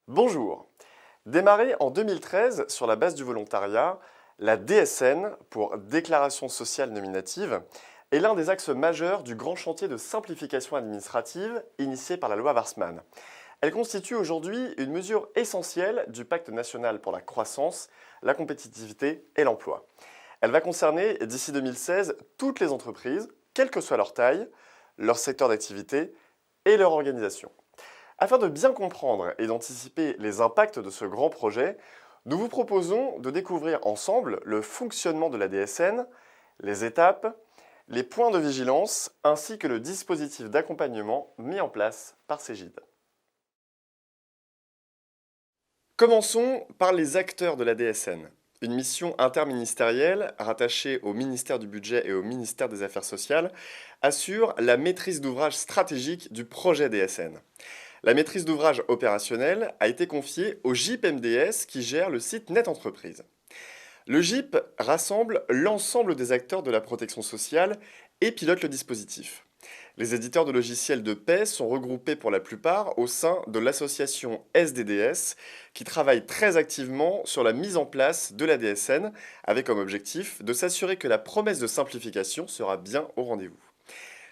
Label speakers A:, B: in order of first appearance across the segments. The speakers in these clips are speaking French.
A: Bonjour. Démarrée en 2013 sur la base du volontariat, la DSN, pour Déclaration sociale nominative, est l'un des axes majeurs du grand chantier de simplification administrative initié par la loi Warsmann. Elle constitue aujourd'hui une mesure essentielle du Pacte national pour la croissance, la compétitivité et l'emploi. Elle va concerner d'ici 2016 toutes les entreprises, quelle que soit leur taille, leur secteur d'activité et leur organisation. Afin de bien comprendre et d'anticiper les impacts de ce grand projet, nous vous proposons de découvrir ensemble le fonctionnement de la DSN, les étapes, les points de vigilance ainsi que le dispositif d'accompagnement mis en place par Cégide. Commençons par les acteurs de la DSN. Une mission interministérielle rattachée au ministère du Budget et au ministère des Affaires sociales assure la maîtrise d'ouvrage stratégique du projet DSN. La maîtrise d'ouvrage opérationnel a été confiée au GIP MDS qui gère le site Net Entreprise. Le GIP rassemble l'ensemble des acteurs de la protection sociale et pilote le dispositif. Les éditeurs de logiciels de paie sont regroupés pour la plupart au sein de l'association SDDS qui travaille très activement sur la mise en place de la DSN avec comme objectif de s'assurer que la promesse de simplification sera bien au rendez-vous.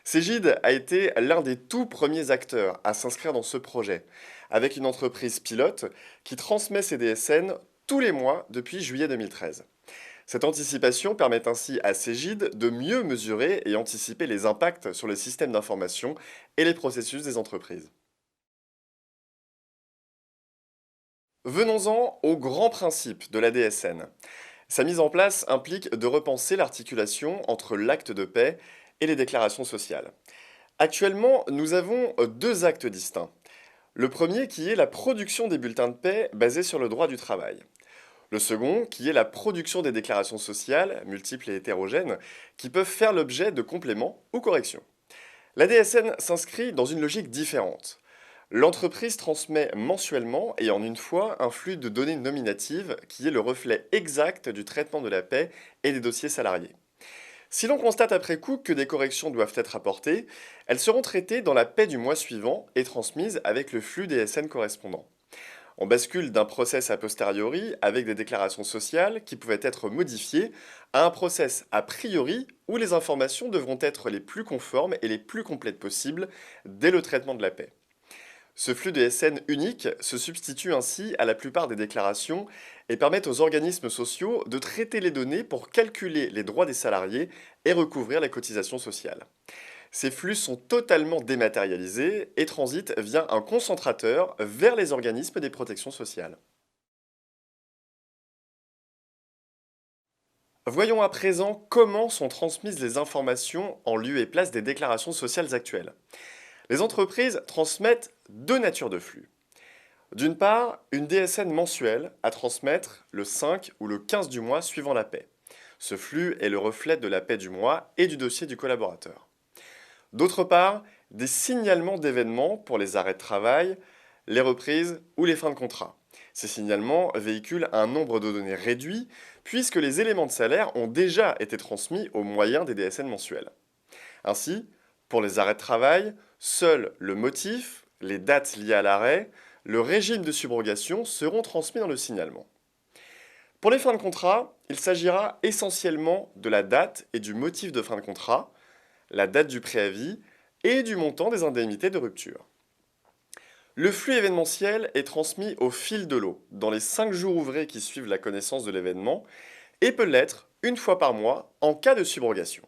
A: Cégide a été l'un des tout premiers acteurs à s'inscrire dans ce projet, avec une entreprise pilote qui transmet ses DSN tous les mois depuis juillet 2013. Cette anticipation permet ainsi à Cégide de mieux mesurer et anticiper les impacts sur les systèmes d'information et les processus des entreprises. Venons-en au grand principe de la DSN. Sa mise en place implique de repenser l'articulation entre l'acte de paie et les déclarations sociales. Actuellement, nous avons deux actes distincts. Le premier qui est la production des bulletins de paie basés sur le droit du travail. Le second qui est la production des déclarations sociales, multiples et hétérogènes, qui peuvent faire l'objet de compléments ou corrections. La DSN s'inscrit dans une logique différente. L'entreprise transmet mensuellement et en une fois un flux de données nominatives qui est le reflet exact du traitement de la paie et des dossiers salariés. Si l'on constate après coup que des corrections doivent être apportées, elles seront traitées dans la paie du mois suivant et transmises avec le flux DSN correspondant. On bascule d'un process a posteriori avec des déclarations sociales qui pouvaient être modifiées à un process a priori où les informations devront être les plus conformes et les plus complètes possibles dès le traitement de la paie. Ce flux DSN unique se substitue ainsi à la plupart des déclarations et permet aux organismes sociaux de traiter les données pour calculer les droits des salariés et recouvrir les cotisations sociales. Ces flux sont totalement dématérialisés et transitent via un concentrateur vers les organismes des protections sociales. Voyons à présent comment sont transmises les informations en lieu et place des déclarations sociales actuelles. Les entreprises transmettent deux natures de flux. D'une part, une DSN mensuelle à transmettre le 5 ou le 15 du mois suivant la paie. Ce flux est le reflet de la paie du mois et du dossier du collaborateur. D'autre part, des signalements d'événements pour les arrêts de travail, les reprises ou les fins de contrat. Ces signalements véhiculent un nombre de données réduit puisque les éléments de salaire ont déjà été transmis au moyen des DSN mensuels. Ainsi, pour les arrêts de travail, seul le motif, les dates liées à l'arrêt, le régime de subrogation seront transmis dans le signalement. Pour les fins de contrat, il s'agira essentiellement de la date et du motif de fin de contrat, la date du préavis et du montant des indemnités de rupture. Le flux événementiel est transmis au fil de l'eau, dans les 5 jours ouvrés qui suivent la connaissance de l'événement, et peut l'être une fois par mois en cas de subrogation.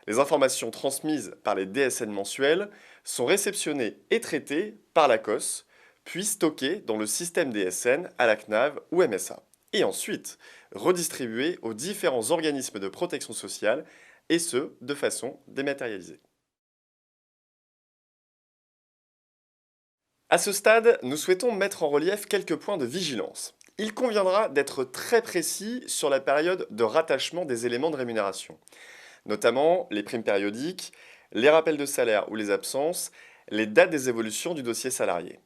A: Les informations transmises par les DSN mensuels sont réceptionnées et traitées par la COS, puis stockées dans le système DSN à la CNAV ou MSA, et ensuite redistribuées aux différents organismes de protection sociale, et ce, de façon dématérialisée. À ce stade, nous souhaitons mettre en relief quelques points de vigilance. Il conviendra d'être très précis sur la période de rattachement des éléments de rémunération, notamment les primes périodiques, les rappels de salaire ou les absences, les dates des évolutions du dossier salarié.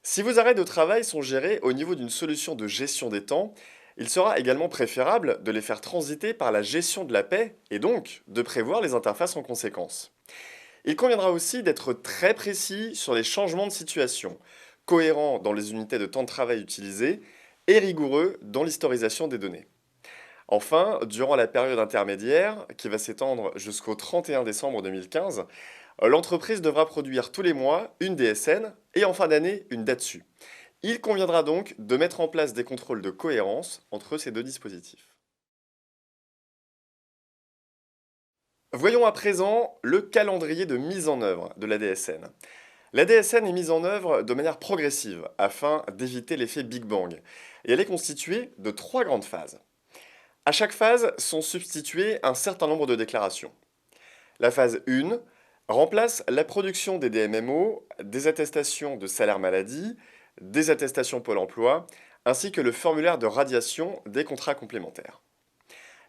A: Si vos arrêts de travail sont gérés au niveau d'une solution de gestion des temps, il sera également préférable de les faire transiter par la gestion de la paie et donc de prévoir les interfaces en conséquence. Il conviendra aussi d'être très précis sur les changements de situation, cohérent dans les unités de temps de travail utilisées et rigoureux dans l'historisation des données. Enfin, durant la période intermédiaire, qui va s'étendre jusqu'au 31 décembre 2015, l'entreprise devra produire tous les mois une DSN et en fin d'année une DATSU. Il conviendra donc de mettre en place des contrôles de cohérence entre ces deux dispositifs. Voyons à présent le calendrier de mise en œuvre de la DSN. La DSN est mise en œuvre de manière progressive afin d'éviter l'effet Big Bang et elle est constituée de trois grandes phases. À chaque phase sont substituées un certain nombre de déclarations. La phase 1 remplace la production des DMMO, des attestations de salaire maladie, des attestations Pôle emploi, ainsi que le formulaire de radiation des contrats complémentaires.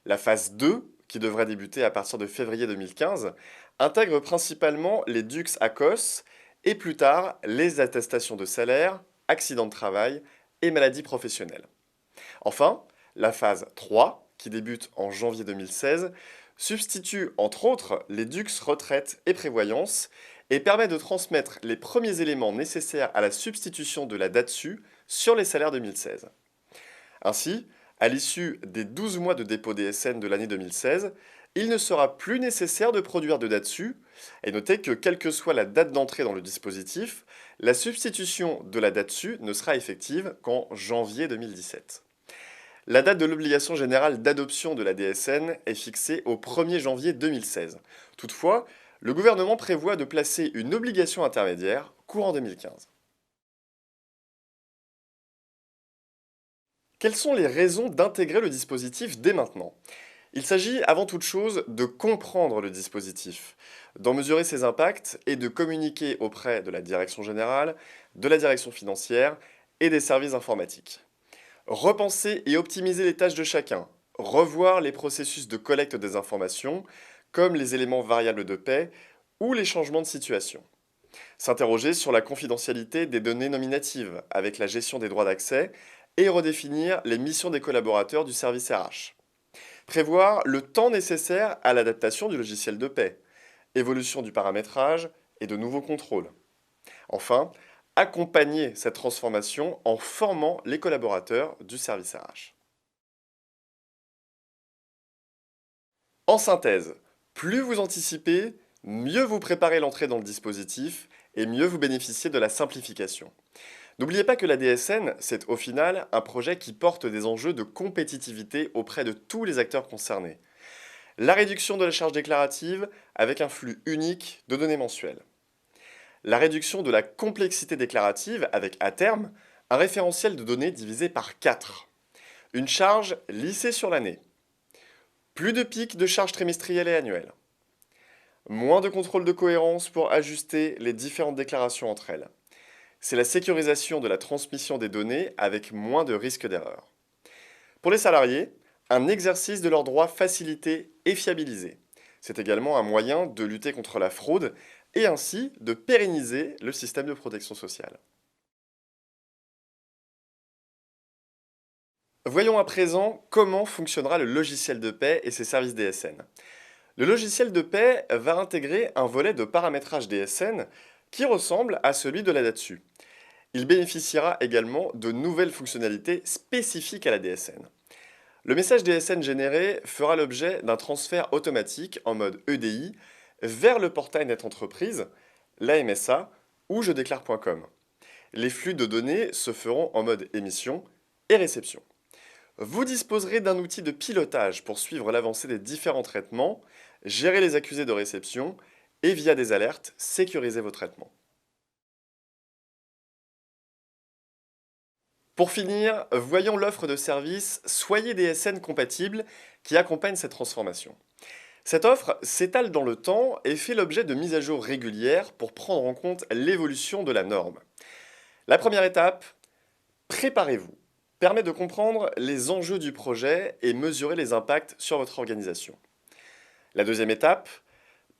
A: La phase 2, qui devrait débuter à partir de février 2015, intègre principalement les DUX ACOS et plus tard les attestations de salaire, accident de travail et maladie professionnelle. Enfin, la phase 3, qui débute en janvier 2016, substitue entre autres les DUX retraite et prévoyance et permet de transmettre les premiers éléments nécessaires à la substitution de la DATSU sur les salaires 2016. Ainsi, à l'issue des 12 mois de dépôt DSN de l'année 2016, il ne sera plus nécessaire de produire de DATSU, et notez que quelle que soit la date d'entrée dans le dispositif, la substitution de la DATSU ne sera effective qu'en janvier 2017. La date de l'obligation générale d'adoption de la DSN est fixée au 1er janvier 2016. Toutefois, le gouvernement prévoit de placer une obligation intermédiaire courant 2015. Quelles sont les raisons d'intégrer le dispositif dès maintenant? Il s'agit avant toute chose de comprendre le dispositif, d'en mesurer ses impacts et de communiquer auprès de la direction générale, de la direction financière et des services informatiques. Repenser et optimiser les tâches de chacun, revoir les processus de collecte des informations, comme les éléments variables de paie ou les changements de situation. S'interroger sur la confidentialité des données nominatives avec la gestion des droits d'accès et redéfinir les missions des collaborateurs du service RH. Prévoir le temps nécessaire à l'adaptation du logiciel de paie, évolution du paramétrage et de nouveaux contrôles. Enfin, accompagner cette transformation en formant les collaborateurs du service RH. En synthèse, plus vous anticipez, mieux vous préparez l'entrée dans le dispositif et mieux vous bénéficiez de la simplification. N'oubliez pas que la DSN, c'est au final un projet qui porte des enjeux de compétitivité auprès de tous les acteurs concernés. La réduction de la charge déclarative avec un flux unique de données mensuelles. La réduction de la complexité déclarative avec, à terme, un référentiel de données divisé par 4. Une charge lissée sur l'année. Plus de pics de charges trimestrielles et annuelles. Moins de contrôle de cohérence pour ajuster les différentes déclarations entre elles. C'est la sécurisation de la transmission des données avec moins de risques d'erreur. Pour les salariés, un exercice de leurs droits facilité et fiabilisé. C'est également un moyen de lutter contre la fraude et ainsi de pérenniser le système de protection sociale. Voyons à présent comment fonctionnera le logiciel de paie et ses services DSN. Le logiciel de paie va intégrer un volet de paramétrage DSN qui ressemble à celui de la DATSU. Il bénéficiera également de nouvelles fonctionnalités spécifiques à la DSN. Le message DSN généré fera l'objet d'un transfert automatique en mode EDI vers le portail Net Entreprise, la MSA ou jedéclare.com. Les flux de données se feront en mode émission et réception. Vous disposerez d'un outil de pilotage pour suivre l'avancée des différents traitements, gérer les accusés de réception et via des alertes, sécuriser vos traitements. Pour finir, voyons l'offre de service Soyez DSN compatible qui accompagne cette transformation. Cette offre s'étale dans le temps et fait l'objet de mises à jour régulières pour prendre en compte l'évolution de la norme. La première étape, préparez-vous, permet de comprendre les enjeux du projet et mesurer les impacts sur votre organisation. La deuxième étape,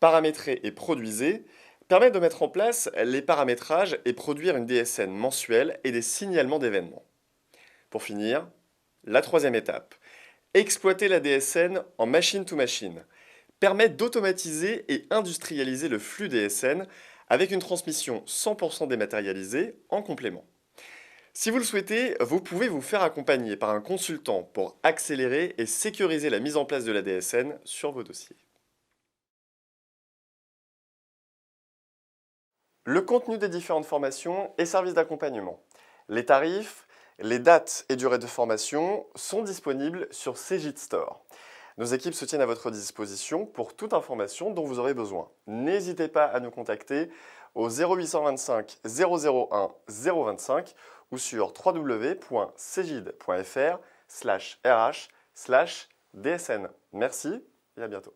A: paramétrer et produisez, permet de mettre en place les paramétrages et produire une DSN mensuelle et des signalements d'événements. Pour finir, la troisième étape, exploiter la DSN en machine to machine, permet d'automatiser et industrialiser le flux DSN avec une transmission 100% dématérialisée en complément. Si vous le souhaitez, vous pouvez vous faire accompagner par un consultant pour accélérer et sécuriser la mise en place de la DSN sur vos dossiers. Le contenu des différentes formations et services d'accompagnement. Les tarifs, les dates et durées de formation sont disponibles sur Cegid Store. Nos équipes se tiennent à votre disposition pour toute information dont vous aurez besoin. N'hésitez pas à nous contacter au 0825 001 025 ou sur www.cegid.fr/rh/dsn. Merci et à bientôt.